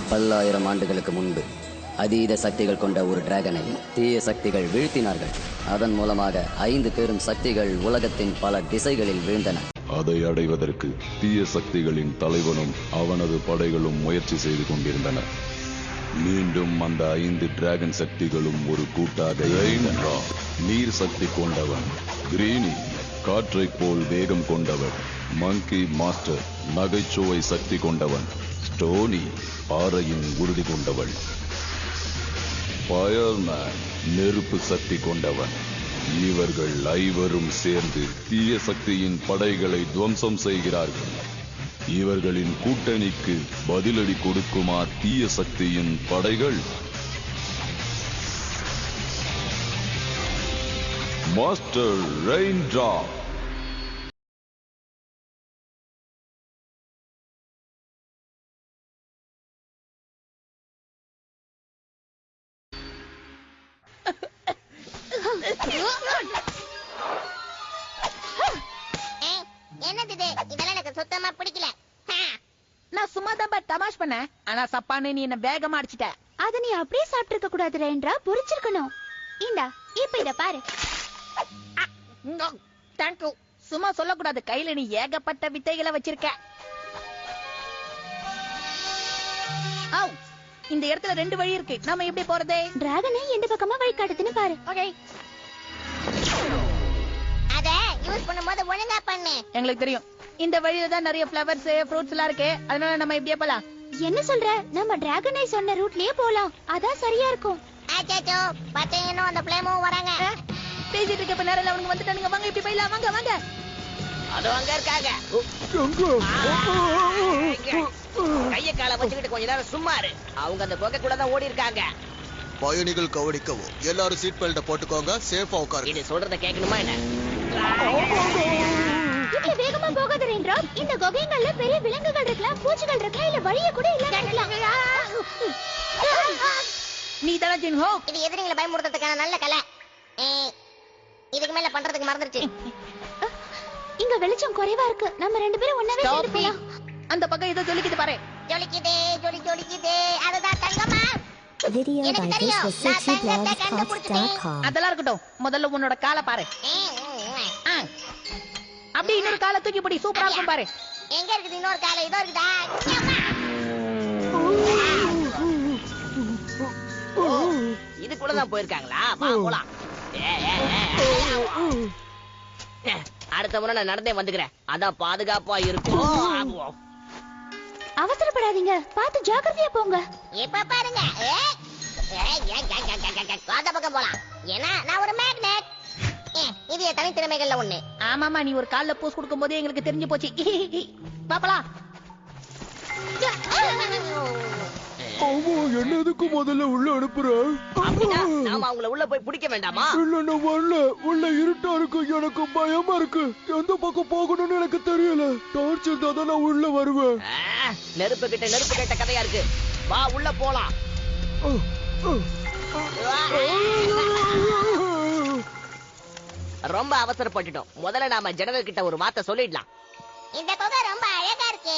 பல்லாயிரம் ஆண்டுகளுக்கு முன்பு அதீத சக்திகள் கொண்ட ஒரு டிராகனை தீய சக்திகள் வீழ்த்தினார்கள். அதன் மூலமாக 5 பெரும் சக்திகள் உலகத்தின் பல திசைகளில் வீழ்ந்தன. அதை அடைவதற்கு தீய சக்திகளின் தலைவனும் அவனது படைகளும் முயற்சி செய்து கொண்டிருந்தனர். மீண்டும் அந்த 5 டிராகன் சக்திகளும் ஒரு கூட்டாக நீர் சக்தி கொண்டவன், கிரீனி காற்றை போல் வேகம் கொண்டவன், மங்கி மாஸ்டர் நகைச்சுவை சக்தி கொண்டவன், ஸ்டோனி பாறையின் உறுதி கொண்டவள், ஃபயர்மேன் நெருப்பு சக்தி கொண்டவன். இவர்கள் 5 சேர்ந்து தீய சக்தியின் படைகளை துவம்சம் செய்கிறார்கள். இவர்களின் கூட்டணிக்கு பதிலடி கொடுக்குமா தீய சக்தியின் படைகள்? Master raindrop. என்னது இதெல்லாம் எனக்கு சுத்தமா பிடிக்கல. நான் சும்மா தான் தமாஷ் பண்ணேன். ஆனா சப்பானே நீ என்ன வேகமா அடிச்சிட்ட. அத நீ அப்படியே சாப்பிட்டு இருக்க கூடாது ரெயின்ட்ரா, பொரிச்சிருக்கணும். இந்தா இப்ப இத பாரு. தேங்க்யூ. சும்மா சொல்லக்கூடாது, கையில நீ ஏகப்பட்ட வித்தைகளை வச்சிருக்க. இந்த இடத்துல 2 வழி இருக்கு, நாம எப்படி போறதே? டிராகனை எந்த பக்கமா வழி காட்டுதுன்னு பாரு. ஓகே, அத யூஸ் பண்ணும்போது ஒழுங்கா பண்ணு. எங்களுக்கு தெரியும் இந்த வழியில தான் நிறைய ஃப்ளவர்ஸ் ஃப்ரூட்ஸ் எல்லாம் இருக்கு, அதனால நம்ம இப்படியே போலாம். என்ன சொல்ற? நம்ம டிராகனை சொன்ன ரூட்லயே போலாம், அதான் சரியா இருக்கும். அச்சச்சோ, பச்சையனும் அந்த ஃப்ளேமும் வராங்க. பேசிட்டு இருக்க நேரத்துல அவங்க வந்துட்டானுங்க. வாங்க இப்படி போயிடலாம், வாங்க வாங்க. அது அங்க இருக்காங்க. கைய கால வச்சுக்கிட்டு கொஞ்ச நேரம் சும்மா இரு. அவங்க அந்த குகைக்குள்ள தான் ஓடி இருக்காங்க. பயணிகள் கவனிக்கவும், எல்லாரும் சீட் பெல்ட் போட்டுக்கோங்க, சேஃபா உட்காருங்க. இது சொல்றத கேட்கணுமா என்ன? இவ்வளவு வேகமா போகாத ரெயின்ட்ரா. இந்த குகைங்கள்ல பெரிய விலங்குகள் இருக்கலாம், பூச்சிகள் இருக்கலாம், இல்ல வழிய கூட இல்ல இருக்கலாம். நீ தான ஜின்ஹோ. இது எதிரிகளை பயமுறுத்துறதுக்கான நல்ல கலை. இதுக்கு மேல பண்றதுக்கு மறந்துருச்சு. இங்க வெளிச்சம் குறைவா இருக்கு, நம்ம 2 பேரும் ஒண்ணாவே சேர்ந்து போலாம். அந்த பக்கம் ஏதோ ஜொலிக்குது பாரு. ஜொலிக்குதே ஜொலிக்குதே, அதுதான் தங்கமா. Video by thiswascityblogs.com. அதெல்லாம் இருக்கட்டும், முதல்ல உன்னோட காலை பாரு. அப்படி இன்னொரு காலை தூக்கி போடி, சூப்பரா இருக்கும் பாரு. எங்க இருக்குது இன்னொரு காலை? இதோ இருக்குதா? இதுக்குள்ளதான் போயிருக்காங்களா? வா போலாம். அடுத்த முறை நான் நடந்தே வந்துக்கிறேன், அதான் பாதுகாப்பா இருக்கும். அவசரப்படாதீங்க, பார்த்து ஜாக்கிரதையா போங்க. இப்ப பாருங்க, அந்த பக்கம் போலாம். ஏன்னா நான் ஒரு மேக்னெட். இது என் தனித்திறமைகள்ல ஒண்ணு. ஆமாமா, நீ ஒரு கால்ல பூஸ் கொடுக்கும் போதே எங்களுக்கு தெரிஞ்சு போச்சு. பாப்பலாம். என்ன எதுக்கு முதல்ல உள்ள அனுப்புற? நாம அவங்கள உள்ள போய் பிடிக்க வேண்டாமா? இல்ல நான் வரல, உள்ள இருட்டா இருக்கு, எனக்கு பயமா இருக்கு. எந்த பக்கம் போகணும்னு எனக்கு தெரியல. டார்ச் இருந்தா தான் நான் உள்ள வருவேன். நெருப்பு கிட்ட கதையா இருக்கு. வா உள்ள போலாம். ரொம்ப அவசரப்பட்டுட்டோம். முதல்ல நாம ஜனங்கள் கிட்ட ஒரு வார்த்தை சொல்லிடலாம். இந்த குகை ரொம்ப அழகா இருக்கு.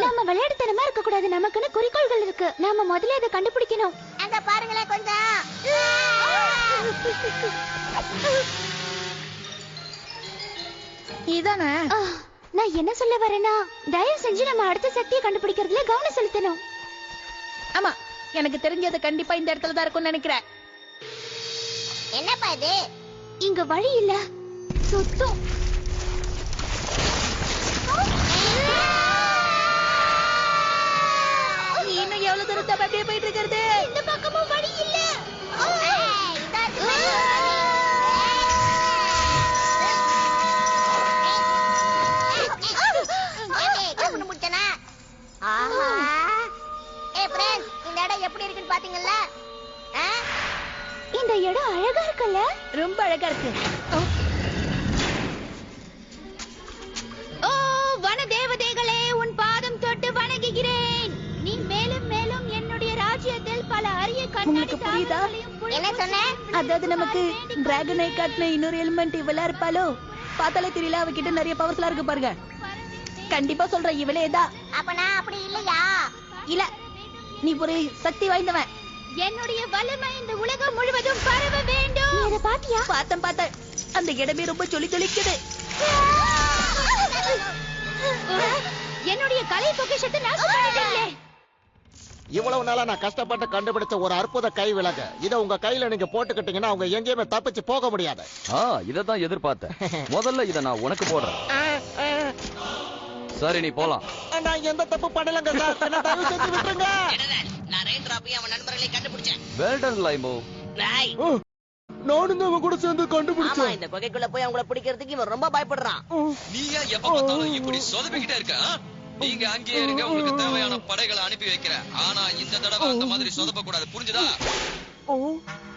நம்ம விளையாட்டுத்தனமா இருக்க கூடாது, நமக்குன்னு குறிக்கோள்கள் இருக்கு. நாம முதல்ல இதை கண்டுபிடிக்கணும். அங்க பாருங்களேன் கொஞ்சம். இதானே நான் என்ன சொல்ல வரேன்னா, தயவு செஞ்சு நம்ம அடுத்த சக்தியை கண்டுபிடிக்கிறதுல கவனம் செலுத்தணும். ஆமா, எனக்கு தெரிஞ்சது கண்டிப்பா இந்த இடத்துல தான் இருக்கும்னு நினைக்கிறேன். என்னப்பா இது? இங்க வழி இல்ல, சுத்தம். இன்னும் எவ்வளவு தூரத்தை அப்படியே போயிட்டு இருக்கிறது? இந்த பக்கமும் வழி இல்ல. இந்த இடம் எப்படி இருக்குன்னு பாத்தீங்கல்ல? இந்த இடம் அழகா இருக்குல்ல? ரொம்ப அழகா இருக்கு. ஓ வன தேவதைகளே, உன் பாதம் தொட்டு வணங்குகிறேன். நீ மேலும் மேலும் என்னுடைய ராஜ்யத்தில் பல அரிய உங்களுக்கு புரியுதா? என்ன சொன்ன? அதாவது நமக்கு டிராகனை காட்டின இன்னொரு எலிமெண்ட் இவளா இருப்பாளோ? பார்த்தாலே தெரியல அவகிட்ட நிறைய பவர்ஸ்லாம் இருக்கு பாருங்க. கண்டிப்பா சொல்றேன் இவளேதான். அப்பனா அப்படி இல்லையா? இல்ல, நீ ஒரு சக்தி வாய்ந்தவன். என்னுடைய வலிமை இந்த உலகம் முழுவதும் பரவ வேண்டும். நீ அதை பாத்தியா? பார்த்தேன். அந்த இடமே ரொம்ப ஜொலிக்குது. என்னுடைய கலை பொக்கிஷத்தை நாசம் பண்ணிட்டீங்களே. இவ்வளவு நாளா நான் கஷ்டப்பட்டு கண்டுபிடிச்ச ஒரு அற்புத கை விலகு. இத உங்க கையில நீங்க போட்டுக்கிட்டீங்கன்னா அவங்க எங்கேயுமே தப்பிச்சு போக முடியாது. இததான் எதிர்பார்த்தேன். முதல்ல இத நான் உனக்கு போடுறேன். சரி, நீ போலாம். நான் எந்த தப்பு பண்ணலங்க சார். என்ன தயவு செஞ்சு விட்டுருங்க. நான் ரெயின் டிராப்பையும் அவன் நண்பர்களை கண்டுபிடிச்சேன். வெல் டன் லைமோ. டேய், நானும் தான் அவன் கூட சேர்ந்து ஆமா, கண்டுபிடிச்சேன். இந்த குகைக்குள்ள போய் அவங்கள பிடிக்கிறதுக்கு இவன் ரொம்ப பயப்படுறான். நீங்க எப்ப பார்த்தாலும் இப்படி சொதப்பிக்கிட்டே இருக்க. நீங்க அங்கேயே இருங்க, உங்களுக்கு தேவையான படைகளை அனுப்பி வைக்கிறேன். ஆனா இந்த தடவை அந்த மாதிரி சொதப்ப கூடாது, புரிஞ்சுதா?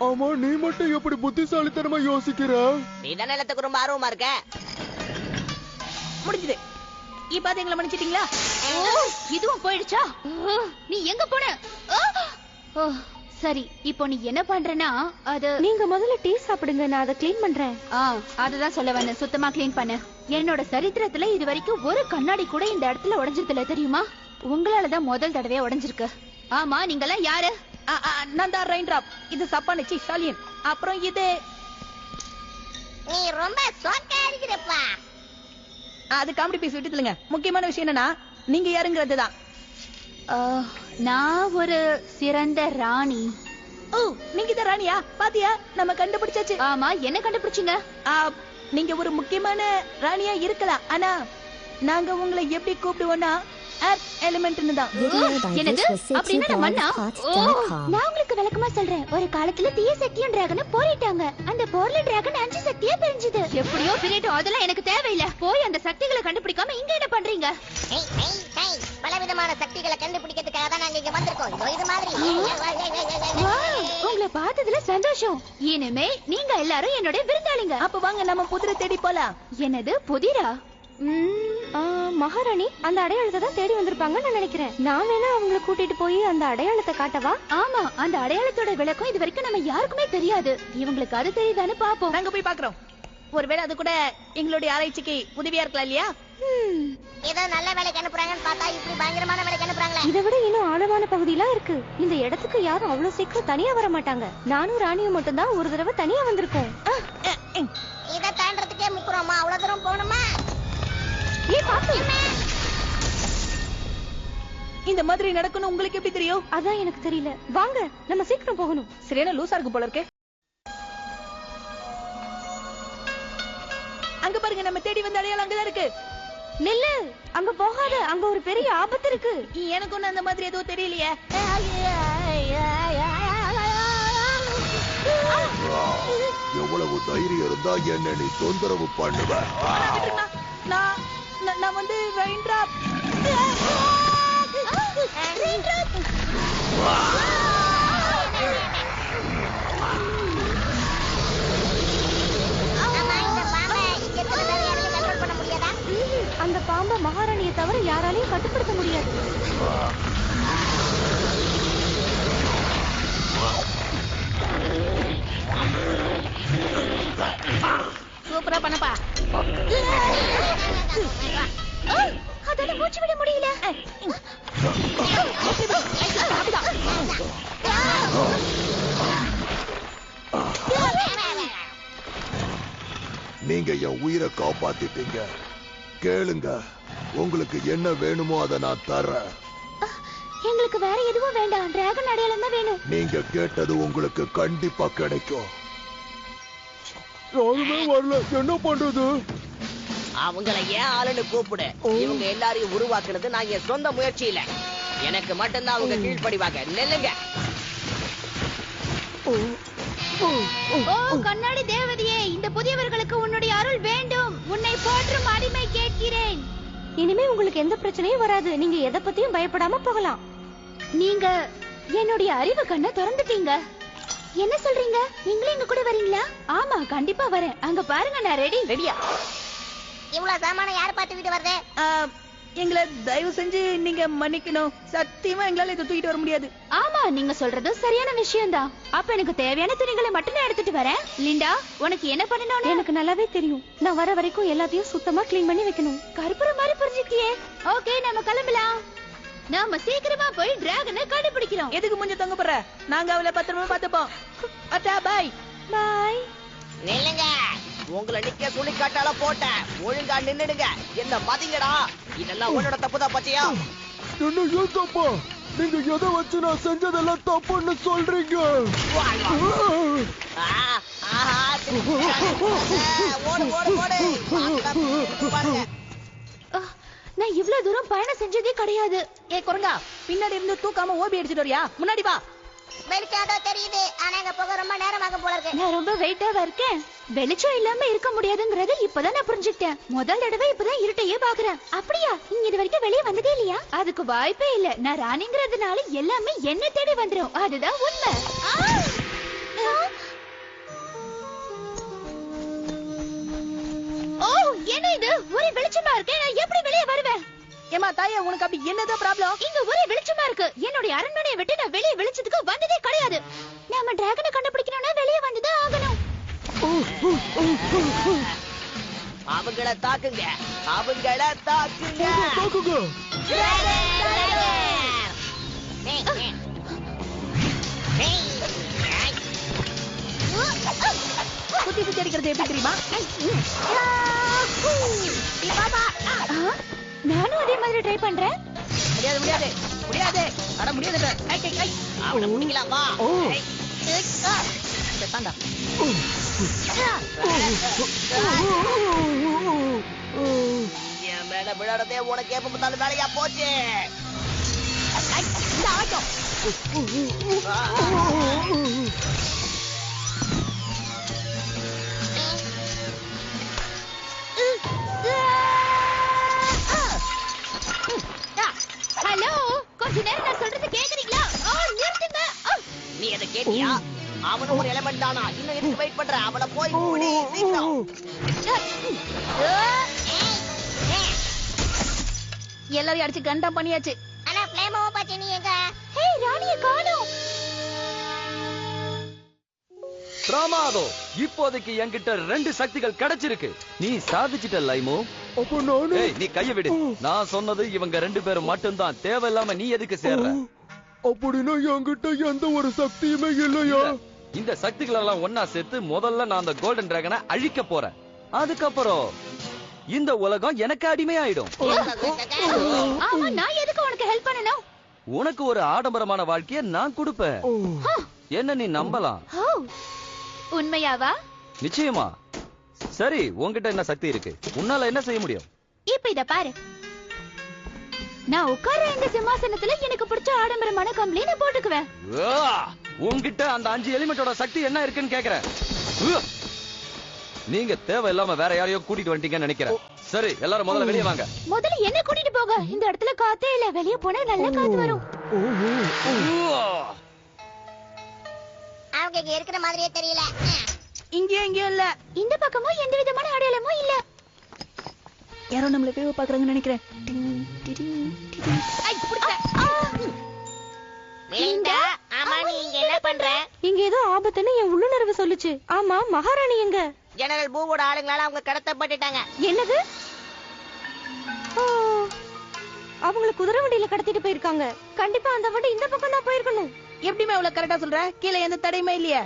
ஆமா, நீ மட்டும் எப்படி புத்திசாலித்தனமா யோசிக்கிற? நீ தானே எல்லாத்துக்கும் ரொம்ப ஆர்வமா இருக்க. முடிஞ்சது. இப்ப அது எங்களை மன்னிச்சிட்டீங்களா? இதுவும் போயிடுச்சா? நீ எங்க போன? சரி, இப்போ நீ என்ன பண்றனா, அது நீங்க முதல்ல டீ சாப்பிடுங்க, நான் அதை க்ளீன் பண்றேன். அதுதான் சொல்ல வந்தேன். சுத்தமா க்ளீன் பண்ணு. என்னோட சரித்திரத்துல இது வரைக்கும் ஒரு கண்ணாடி கூட இந்த இடத்துல உடைஞ்சதில்ல, தெரியுமா? உங்களாலதான் முதல் தடவையா உடைஞ்சிருக்கு. ஆமா, நீங்கெல்லாம் யாரு? நான் தான் ரெயின் டிராப். இது சப்பானிச்சி ஷாலியன். அப்புறம் இது நீ ரொம்ப சோக்கா இருக்கிறப்பா. அது காமெடி பீஸ் விட்டுதுங்க. முக்கியமான விஷயம் என்னன்னா, நீங்க யாருங்கிறதுதான். நான் ஒரு சிறந்த ராணி. நீங்க தான் ராணியா? பாத்தியா, நம்ம கண்டுபிடிச்சாச்சு. ஆமா, என்ன கண்டுபிடிச்சீங்க? நீங்க ஒரு முக்கியமான ராணியா இருக்கலாம், ஆனா நாங்க உங்களை எப்படி கூப்பிடுவோம்னா எர்த் எலிமெண்ட்னு தான். என்னது? அப்படின்னா நான் மண்ணா? நான் உங்களுக்கு விளக்கமா சொல்றேன். ஒரு காலத்துல தீய சக்தியும் டிராகனை போரிட்டாங்க. அந்த போர்ல டிராகன் 5 சக்தியா பிரிஞ்சுது. எப்படியோ பிரியட்டும், அதெல்லாம் எனக்கு தேவையில்லை. போய் அந்த சக்திகளை கண்டுபிடிக்காம இங்க என்ன பண்றீங்க? பலவிதமான சக்திகளை கண்டுபிடிக்கிறதுக்காக தான் நாங்க இங்க வந்திருக்கோம். இது மாதிரி உங்களை பார்த்ததுல சந்தோஷம். இனிமே நீங்க எல்லாரும் என்னோட விருந்தாளிங்க. அப்ப வாங்க நம்ம புதிரை தேடி போலாம். என்னது புதிரா? மகாராணி அந்த அடையாளத்தை தான் தேடி வந்திருப்பாங்கன்னு நான் நினைக்கிறேன். நான் வேணா அவங்களை கூட்டிட்டு போய் அந்த அடையாளத்தை காட்டவா? ஆமா, அந்த அடையாளத்தோட விளக்கம் இது வரைக்கும் நம்ம யாருக்குமே தெரியாது. இவங்களுக்கு அது தெரியுதான்னு பாப்போம். நாங்க போய் பாக்குறோம். ஒருவேளை அது கூட எங்களுடைய ஆராய்ச்சிக்கு உதவியா இருக்கலாம் இல்லையா? ஏதோ நல்ல வேலைக்கு அனுப்புறாங்கன்னு பார்த்தா இப்படி பயங்கரமான வேலைக்கு அனுப்புறாங்களே. இதை விட இன்னும் ஆழமான பகுதியெல்லாம் இருக்கு. இந்த இடத்துக்கு யாரும் அவ்வளவு சீக்கிரம் தனியா வர மாட்டாங்க. நானும் ராணியும் மட்டும் தான் ஒரு தடவை தனியா வந்திருக்கோம். இதை தாண்டறதுக்கே முக்குறோமா? அவ்வளவு தூரம் போகணுமா? இந்த மாதிரி நடக்கணும் உங்களுக்கு எப்படி தெரியும்? அதான் எனக்கு தெரியல. வாங்க, நம்ம சீக்கிரம் போகணும். சரியான லூசா இருக்கு போல இருக்கு. அங்க பாருங்க, நம்ம தேடி வந்த அடையாளம் அங்கதான் இருக்கு. நில்லு, அங்க போகாத. அங்க ஒரு பெரிய ஆபத்து இருக்கு. எனக்கு ஒண்ணு அந்த மாதிரி எதுவும் தெரியலையே. எவ்வளவு தைரியம் இருந்தா என்ன நீ தொந்தரவு பண்ணுவ? நான் வந்து ரெயின் டிராப். அந்த பாம்பை மகாராணியை தவிர யாராலையும் கட்டுப்படுத்த முடியாது. சூப்பரா பண்ணப்பா. அதால மூச்சு விட முடியல. நீங்க என் உயிரை காப்பாத்திட்டீங்க. கேளுங்க, உங்களுக்கு என்ன வேணுமோ அதை நான் தரேன். எங்களுக்கு வேற எதுவும் வேண்டாம். டிராகன் அடையாளம் தான் வேணும். நீங்க கேட்டது உங்களுக்கு கண்டிப்பா கிடைக்கும். யாருமே வரல, என்ன பண்றது? அவங்கள ஏன் ஆளுன்னு கூப்பிடு. இவங்க எல்லாரையும் உருவாக்குறது நான் என் சொந்த முயற்சியில. எனக்கு மட்டும்தான் அவங்க கீழ்ப்படிவாங்க. நெல்லுங்க. ஓ கண்ணாடி தேவதையே, இந்த புதியவர்களுக்கு உன்னுடைய அருள் வேண்டும். உன்னை போற்றும் அடிமை கேட்கிறேன். இனிமே உங்களுக்கு எந்த பிரச்சனையும் வராது. நீங்க எதை பத்தியும் பயப்படாம போகலாம். நீங்க என்னுடைய அறிவு கண்ணை திறந்துட்டீங்க. என்ன சொல்றீங்க? நீங்களும் எங்க கூட வரீங்களா? ஆமா, கண்டிப்பா வரேன். அங்க பாருங்க, நான் ரெடியா. இவ்வளவு சாமான யார் பார்த்து வீட்டு வருது? எங்களை தயவு செஞ்சு நீங்க மன்னிக்கணும். சத்தியமா எங்களால இதை தூக்கிட்டு வர முடியாது. ஆமா, நீங்க சொல்றது சரியான விஷயம் தான். அப்ப எனக்கு தேவையான துணிகளை மட்டும் நான் எடுத்துட்டு வரேன். லிண்டா, உனக்கு என்ன பண்ணணும்? எனக்கு நல்லாவே தெரியும். நான் வர வரைக்கும் எல்லாத்தையும் சுத்தமா க்ளீன் பண்ணி வைக்கணும். கருப்புற மாதிரி புரிஞ்சுக்கிட்டியே. ஓகே, நம்ம கிளம்பலாம். நாம சீக்கிரமா போய் டிராகனை கண்டுபிடிக்கிறோம். எதுக்கு மூஞ்ச தொங்க போற? நாங்க அவளை பத்திரமா பாத்துப்போம். அட்டா பாய் பாய். நில்லுங்க, உங்களை நிக்க சொல்லி காட்டால போட்டேன். ஒழுங்கா நின்னுடுங்க. என்ன மதிங்கடா. இதெல்லாம் உன்னோட தப்புதான் பச்சையா. என்ன ஏன் தப்பா? நீங்க எதை வச்சு நான் செஞ்சதெல்லாம் தப்புன்னு சொல்றீங்க? ஓடு ஓடு ஓடு. பாருங்க, நான் இவ்வளவு தூரம் பயணம் செஞ்சதே கிடையாது. ஏ குரங்கா, பின்னாடி இருந்து தூக்காம ஓபி அடிச்சிட்டு வரியா? முன்னாடி வா. வெளிச்சாடோ தெரியுது, ஆனா எங்க போக ரொம்ப நேரமாக போல இருக்கு. நான் ரொம்ப வெயிட்டாவா இருக்கேன். வெளிச்சம் இல்லாம இருக்க முடியாதுங்கறது இப்பதான் நான் புரிஞ்சுக்கிட்டேன். முதல் தடவை இப்பதான் இருட்டையே பாக்குறேன். அப்படியா? நீங்க இது வரைக்கும் வெளியே வந்ததே இல்லையா? அதுக்கு வாய்ப்பே இல்ல. நான் ராணிங்கிறதுனால எல்லாமே என்ன தேடி வந்துரும். அதுதான் உண்மை. ஓ, என்ன இது? ஒரே வெளிச்சமா இருக்கு. நான் எப்படி வெளியே வருவேன்? ஏமா தாயே, உனக்கு அப்படி என்னதான் ப்ராப்ளம்? இங்க ஒரே வெளிச்சமா இருக்கு. என்னுடைய அரண்மனையை விட்டு நான் வெளியே வெளிச்சத்துக்கு வந்ததே கிடையாது. நாம டிராகனை கண்டுபிடிக்கணும்னா வெளியே வந்துதான் ஆகணும். அவங்கள தாக்குங்க, அவங்கள தாக்குங்க. குத்தி குத்தி அடிக்கிறது எப்படி தெரியுமா? நானும் அதே மாதிரி ட்ரை பண்றேன். முடியாது முடியாது முடியாது. அட முடியாது. அவனை முடிக்கலாம் வா. தாண்டா. என் மேல விளையாடதே உனக்கு எப்ப பார்த்தாலும் வேலையா போச்சு. ஹலோ, கொஞ்ச நேரம் நான் சொல்றது கேக்குறீங்களா? நிறுத்துங்க. நீ அதை கேட்டியா? அவனும் ஒரு எலிமெண்ட் தானா? இன்னும் எதுக்கு வெயிட் பண்ற? அவனை போய் பிடி சீக்கிரம். எல்லாரையும் அடிச்சு கண்டா பண்ணியாச்சு. ஆனா ஃப்ளேமோ பாத்தி நீ எங்க? ஹே, ராணியை காணோம். பிரமாதம். இப்போதைக்கு என்கிட்ட 2 சக்திகள் கிடைச்சிருக்கு. நீ சாதிச்சிட்ட லைமோ. அப்ப நானு நீ கைய விடு. நான் சொன்னது இவங்க 2 பேரும் மட்டும்தான். தேவையில்லாம நீ எதுக்கு சேர்ற? அப்படின்னா என்கிட்ட எந்த ஒரு சக்தியுமே இல்லையா? இந்த சக்திகள் எல்லாம் ஒன்னா சேர்த்து முதல்ல நான் அந்த கோல்டன் டிராகனை அழிக்க போறேன். அதுக்கப்புறம் இந்த உலகம் எனக்கு அடிமையாயிடும். ஆமா, நான் எதுக்கு உனக்கு ஹெல்ப் பண்ணணும்? உனக்கு ஒரு ஆடம்பரமான வாழ்க்கையை நான் கொடுப்பேன். என்ன நீ நம்பலாம். உண்மையாவா? நிச்சயமா. சரி, உன்கிட்ட என்ன சக்தி இருக்கு? உன்னால என்ன செய்ய முடியும்? இப்ப இத பாரு. நான் உட்கார இந்த சிம்மாசனத்துல எனக்கு பிடிச்ச ஆடம்பரமான கம்பளி நான் போட்டுக்குவேன். உன்கிட்ட அந்த 5 எலிமெண்டோட சக்தி என்ன இருக்குன்னு கேக்குறேன். நீங்க தேவையில்லாம வேற யாரையோ கூட்டிட்டு வந்துட்டீங்கன்னு நினைக்கிறேன். சரி, எல்லாரும் முதல்ல வெளியே வாங்க. முதல்ல என்ன கூட்டிட்டு போக. இந்த இடத்துல காத்தே இல்ல. வெளியே போனா நல்ல காத்து வரும். அவங்க இங்க இருக்கிற மாதிரியே தெரியல. இங்கேயும் இல்ல. இந்த பக்கமும் எந்த விதமான அடையாளமும் இல்ல. யாரோ நம்மள வேவ பாக்குறாங்கன்னு நினைக்கிறேன். ஆமா, நீ இங்க என்ன பண்ற? இங்க ஏதோ ஆபத்துன்னு என் உள்ளுணர்வு சொல்லுச்சு. ஆமா, மகாராணி எங்க? ஜெனரல் பூவோட ஆளுங்களால அவங்க கடத்தப்பட்டுட்டாங்க. என்னது? அவங்களை குதிரை வண்டியில கடத்திட்டு போயிருக்காங்க. கண்டிப்பா அந்த வண்டி இந்த பக்கம் தான் போயிருக்கணும். எப்படிமே அவ்வளவு கரெக்டா சொல்ற? கீழே எந்த தடையுமே இல்லையா?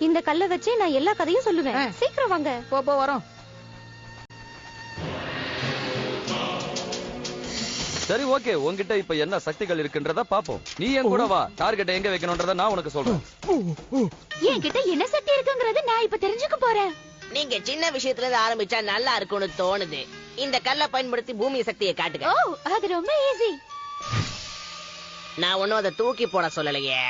இந்த கல்லை வச்சு நான் எல்லா கதையும் சொல்லுவேன். சீக்கிரம் வாங்க. போ வரோம். சரி, ஓகே. உன்கிட்ட இப்ப என்ன சக்திகள் இருக்குன்றத பாப்போம். நீ என் கூட வா. டார்கெட் எங்க வைக்கணும்ன்றத நான் உனக்கு சொல்றேன். என்கிட்ட என்ன சக்தி இருக்குங்கறத நான் இப்ப தெரிஞ்சுக்க போறேன். நீங்க சின்ன விஷயத்துல இருந்து ஆரம்பிச்சா நல்லா இருக்கும்னு தோணுது. இந்த கல்லை பயன்படுத்தி பூமி சக்தியை காட்டுங்க. ஓ, அது ரொம்ப ஈஸி. நான் ஒன்னும் அதை தூக்கி போட சொல்லலையே.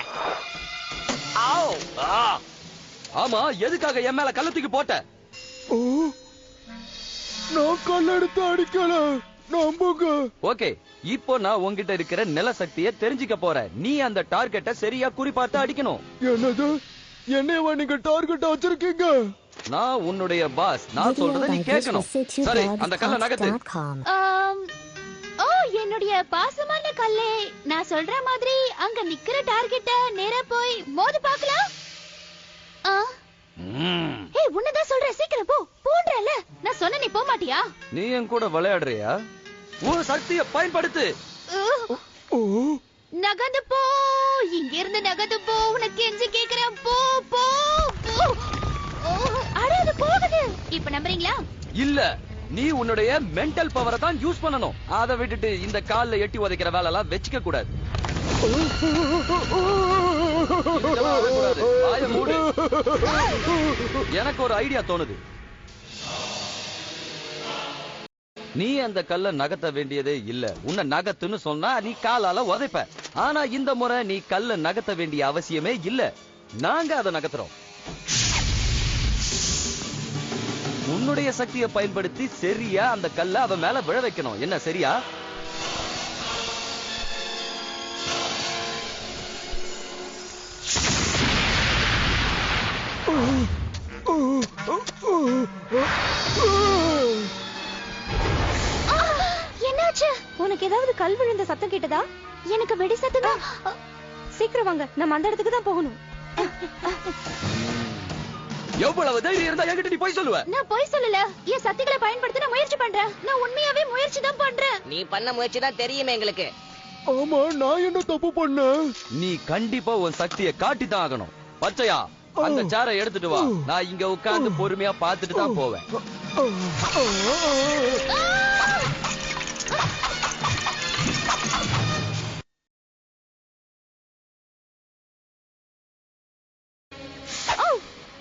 ஆமா, எதுக்காக என் மேல கல்ல தூக்கி போட்ட? நான் கல் எடுத்து அடிக்கல, நம்புங்க. ஓகே, இப்போ நான் உன்கிட்ட இருக்கிற நில சக்தியை தெரிஞ்சுக்க போறேன். நீ அந்த டார்கெட்டை சரியா குறிப்பார்த்து அடிக்கணும். என்னது? என்னையவா நீங்க டார்கெட் வச்சிருக்கீங்க? நான் உன்னுடைய பாஸ். நான் சொல்றத நீ கேட்கணும். சரி, அந்த கல்ல நகர்த்து. ஓ, பாசமான கல்லே, நான் சொல்ற மாதிரி அங்க நிக்கிற டார்கெட்ட நேரா போய் மோதி பார்க்கலாம். ஏய், உன்னதான் சொல்றேன், சீக்கிரம் போ. போன்றல நான் சொன்ன, நீ போக மாட்டியா? நீ என் கூட விளையாடுறியா? உன் சக்தியை பயன்படுத்து. நகந்து போ, இங்க இருந்து நகந்து போ. உனக்கு கெஞ்சி கேக்குறேன், போ போ போ. அட, அது போகுது. இப்ப நம்புறீங்களா? இல்ல, நீ உன்னுடைய மென்டல் பவரை தான் யூஸ் பண்ணணும். அதை விட்டுட்டு இந்த கால்ல எட்டி உதைக்கிற வேலை எல்லாம் வச்சுக்க கூடாது. எனக்கு ஒரு ஐடியா தோணுது. நீ அந்த கல்ல நகர்த்த வேண்டியதே இல்ல. உன்னை நகத்துன்னு சொன்னா நீ காலால உதைப்ப. ஆனா இந்த முறை நீ கல்ல நகர்த்த வேண்டிய அவசியமே இல்ல. நாங்க அதை நகர்த்துறோம். உன்னுடைய சக்தியை பயன்படுத்தி சரியா அந்த கல்ல அவன் மேல விழ வைக்கணும். என்ன சரியா? என்னாச்சு? உனக்கு ஏதாவது கல் விழுந்த சத்தம் கேட்டதா? எனக்கு வெடி சத்தம் தான். சீக்கிரம் வாங்க, நம்ம அந்த இடத்துக்கு தான் போகணும். எவ்வளவு தைரியம் இருந்தா என்கிட்ட நீ போய் சொல்லுவ? நான் போய் சொல்லல, என் சக்திகளை பயன்படுத்த நான் முயற்சி பண்றேன். நான் உண்மையாவே முயற்சி தான் பண்றேன். நீ பண்ண முயற்சி தான் தெரியுமே எங்களுக்கு. ஆமா, நான் என்ன தப்பு பண்ணேன்? நீ கண்டிப்பா உன் சக்தியை காட்டித்தான் ஆகணும். பச்சையா, அந்த சேரை எடுத்துட்டு வா. நான் இங்க உட்கார்ந்து பொறுமையா பார்த்துட்டு தான் போவேன்.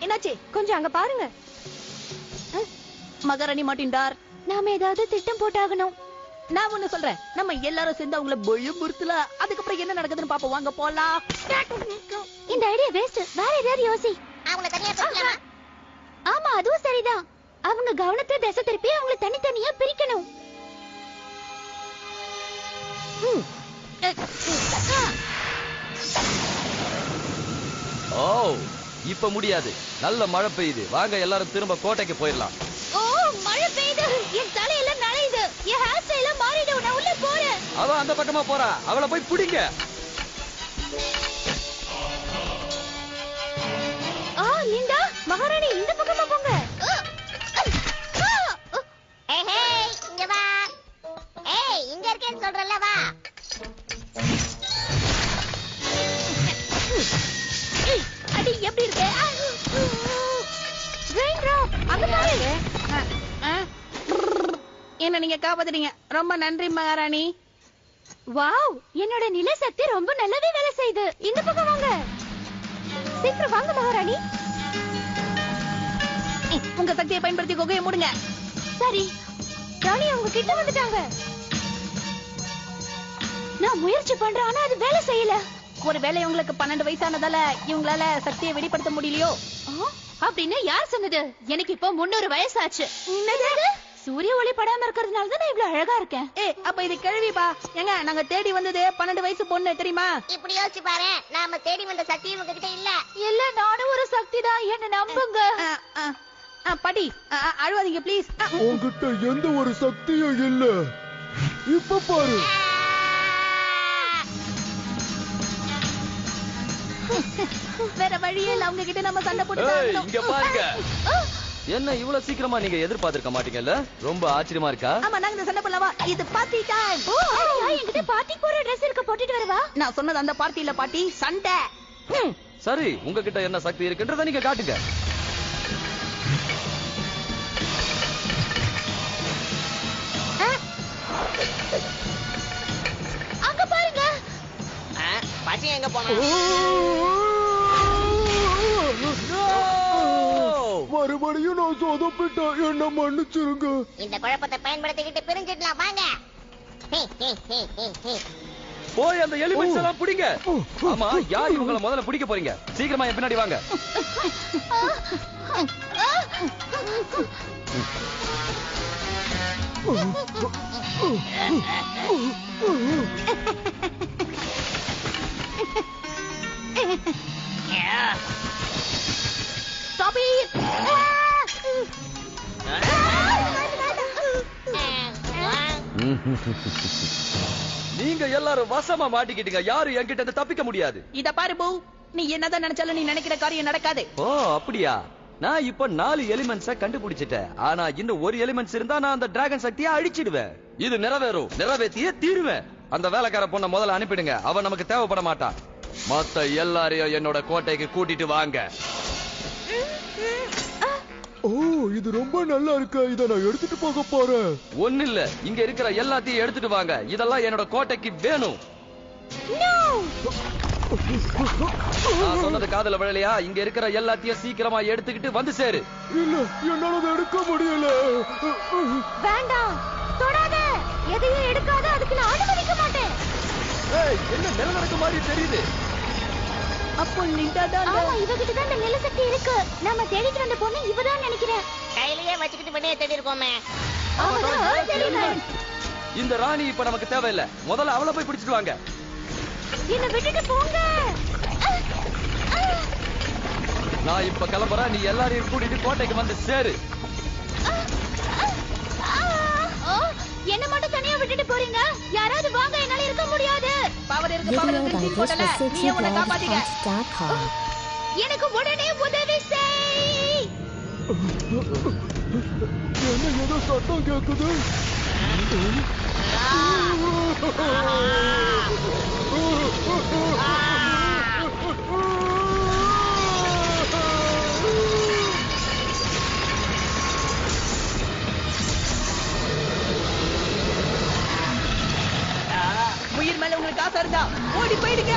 என்னாச்சு? கொஞ்சம் அங்க பாருங்க. மகாராணி மாட்டின்டார். நாம ஏதாவது திட்டம் போட்டாகணும். நான் ஒண்ணு சொல்றேன், நம்ம எல்லாரும் சேர்ந்து அவங்கள பயமுறுத்தல. அதுக்கப்புறம் என்ன நடக்குதுன்னு பாப்போம். வாங்க போலாம். இந்த ஐடியா வேஸ்ட். வேற ஏதாவது யோசி. அவங்க தனியா பிரிக்கலாமா? ஆமா, அதுவும் சரிதான். அவங்க கவனத்தை திசை திருப்பி அவங்கள தனித்தனியா பிரிக்கணும். ஓ, இப்ப முடியாது. நல்ல மழை பெய்யுது. வாங்க எல்லாரும் திரும்ப கோட்டைக்கு போயிடலாம். ஓ, மழை பெய்யுது. என் தலையெல்லாம் நனையுது. என் ஹேர் ஸ்டைல மாறிடும். நான் உள்ள போறேன். அவ அந்த பக்கமா போறா. அவளை போய் பிடிங்க. லிண்டா, மகாராணி இந்த பக்கமா போங்க. இங்க வா. ஏய், இங்க இருக்கேன்னு சொல்றல, வா. அடி, எப்படி இருக்கு? ரெயின் டிராப், அங்க பாரு. என்ன நீங்க காப்பாத்துறீங்க, ரொம்ப நன்றி மகாராணி. வாவ், என்னோட நில சக்தி ரொம்ப நல்லாவே வேலை செய்யுது. இந்த பக்கம் வாங்க. சீக்கிரம் வாங்க மகாராணி. உங்க சக்தியை பயன்படுத்தி குகையை மூடுங்க. சரி. ராணி அவங்க கிட்ட வந்துட்டாங்க. நான் முயற்சி பண்றேன், ஆனா அது வேலை செய்யல. ஒருவேளை உங்களுக்கு 12 வயசானதால இவங்களால சக்தியை வெளிப்படுத்த முடியலையோ? அப்படின்னு யார் சொன்னது? எனக்கு இப்போ 300 வயசாச்சு. சூரிய ஒளி படாம இருக்கிறதுனால தான் நான் இவ்வளவு அழகா இருக்கேன். அப்ப இது கேள்விப்பா. ஏங்க, நாங்க தேடி வந்தது 12 வயசு பொண்ணு தெரியுமா? இப்படி யோசிச்சு பாரு, நாம தேடி வந்த சக்தி உங்க கிட்ட இல்ல. இல்ல, நானும் ஒரு சக்தி தான், என்ன நம்புங்க. படி, அழுவாதீங்க ப்ளீஸ். உன்கிட்ட எந்த ஒரு சக்தியும் இல்ல. இப்ப பாரு. வேற வழியே இல்ல, அவங்க கிட்ட நம்ம சண்டை போட்டு இங்க பாருங்க. என்ன இவ்வளவு சீக்கிரமா நீங்க எதிர்பார்த்திருக்க மாட்டீங்கல்ல? ரொம்ப ஆச்சரியமா இருக்கா? ஆமா, நாங்க இந்த சண்டை பண்ணலவா? இது பார்ட்டி டைம். என்கிட்ட பார்ட்டி போற Dress இருக்க, போட்டுட்டு வரவா? நான் சொன்னது அந்த பார்ட்டி இல்ல பாட்டி, சண்டை. சரி, உங்ககிட்ட என்ன சக்தி இருக்குன்றத நீங்க காட்டுங்க. அங்க பாருங்க. பசி எங்க போனோம்? மறுபடியும் நான் சொதப்பிட்டேன், என்ன மன்னிச்சிருங்க. இந்த குழப்பத்தை பயன்படுத்திக்கிட்டு பிரிஞ்சிடலாம், வாங்க. போய் அந்த எலிமெண்ட்ஸ் எல்லாம் பிடிங்க. ஆமா, யார் இவங்கள முதல்ல பிடிக்க போறீங்க? சீக்கிரமா என் பின்னாடி வாங்க. Stop it! நீங்க எல்லாரும் வசமா மாட்டிக்கிட்டீங்க. யாரும் என்கிட்ட இருந்து தப்பிக்க முடியாது. இத பாரு பூ, நீ என்னதான் நினைச்சாலும் நீ நினைக்கிற காரியம் நடக்காது. ஓ அப்படியா? நான் இப்ப 4 எலிமெண்ட்ஸ கண்டுபிடிச்சிட்டேன். ஆனா இன்னும் ஒரு எலிமெண்ட்ஸ் இருந்தா நான் அந்த டிராகன் சக்தியை அழிச்சிடுவேன். இது நிறைவேறும், நிறைவேற்றியே தீருவேன். அந்த வேலைக்கார பொண்ண முதல்ல அனுப்பிடுங்க. அவன் நமக்கு தேவைப்பட மாட்டான். மத்த எல்லாரையும் என்னோட கோட்டைக்கு கூட்டிட்டு வாங்க. ஓ, இது ரொம்ப நல்லா இருக்கு. இத நான் எடுத்துட்டு போக போறேன். ஒண்ணு இல்ல, இங்க இருக்கிற எல்லாத்தையும் எடுத்துட்டு வாங்க. இதெல்லாம் என்னோட கோட்டைக்கு வேணும். நான் சொன்னது காதுல விழலையா? இங்க இருக்கிற எல்லாத்தையும் சீக்கிரமா எடுத்துக்கிட்டு வந்து சேரு. இல்ல, என்னால அதை எடுக்க முடியல. வேண்டாம், தொடாத, எதையும் எடுக்காத. அதுக்கு நான் அனுமதிக்க மாட்டேன். ஏய், என்ன நிலநடுக்க மாதிரி தெரியுது? அப்போ நிண்டாதான் இவகிட்ட தான் இந்த நிலசக்தி இருக்கு. நாம தேடிட்டு வந்த பொண்ணு இவதான் நினைக்கிறேன். கையிலேயே வச்சுக்கிட்டு வெளியே தேடி இருக்கோமே. இந்த ராணி இப்ப நமக்கு தேவையில்லை. முதல்ல அவளை போய் பிடிச்சிட்டு வாங்க. என்ன விட்டுட்டு போங்க. நான் இப்ப கிளம்புறேன். நீ எல்லாரையும் கூட்டிட்டு கோட்டைக்கு வந்து சேரு. என்ன மட்டும் தனியா விட்டுட்டு போறீங்க? யாராவது வாங்க, என்னால இருக்க முடியாது. பவர் இருக்கு, பவர் இருக்கு. போடல, நீ அவனை காப்பாத்திக்க. எனக்கு உடனே உதவி செய். என்ன ஏதோ சத்தம் கேக்குது? உயிர் மேல உங்களுக்கு ஆசை இருந்தா ஓடி போயிடுங்க.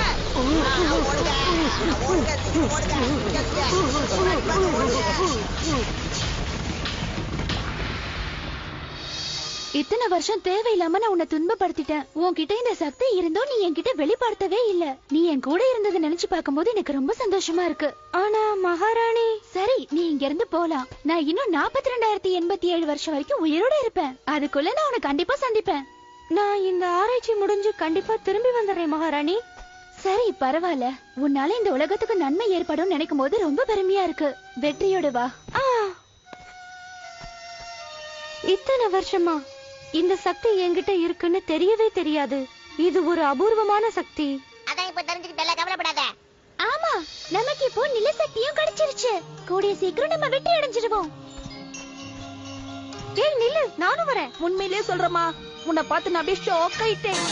இத்தனை வருஷம் தேவையில்லாம நான் உன்னை துன்பப்படுத்திட்டேன். உன்கிட்ட இந்த சக்தி இருந்தும் நீ என்கிட்ட வெளிப்படுத்தவே இல்ல. நீ என் கூட இருந்ததை நினைச்சு பார்க்கும்போது எனக்கு ரொம்ப சந்தோஷமா இருக்கு. ஆனா மகாராணி, சரி நீ இங்க இருந்து போலாம். நான் இன்னும் 42,087 வருஷம் வரைக்கும் உயிரோட இருப்பேன். அதுக்குள்ள நான் உன்னை கண்டிப்பா சந்திப்பேன். நான் இந்த ஆராய்ச்சி முடிஞ்சு கண்டிப்பா திரும்பி வந்துடுறேன் மகாராணி. சரி பரவாயில்ல. உன்னால இந்த உலகத்துக்கு நன்மை ஏற்படும் நினைக்கும் போது ரொம்ப பெருமையா இருக்கு. வெற்றியோட வா. இத்தனை வருஷமா இந்த சக்தி என்கிட்ட இருக்குன்னு தெரியவே தெரியாது. இது ஒரு அபூர்வமான சக்தி. அதான் இப்ப தெரிஞ்சுக்கிட்டல, கவலைப்படாத. ஆமா, நமக்கு இப்போ நிலசக்தியும் கிடைச்சிருச்சு. கூடிய சீக்கிரம் நம்ம வெற்றி அடைஞ்சிடுவோம். ஏய் நில்லு, நானும் வரேன். உண்மையிலேயே சொல்றமா, உன்னை பார்த்து நான் அப்படியே ஷாக் ஆயிட்டேன்.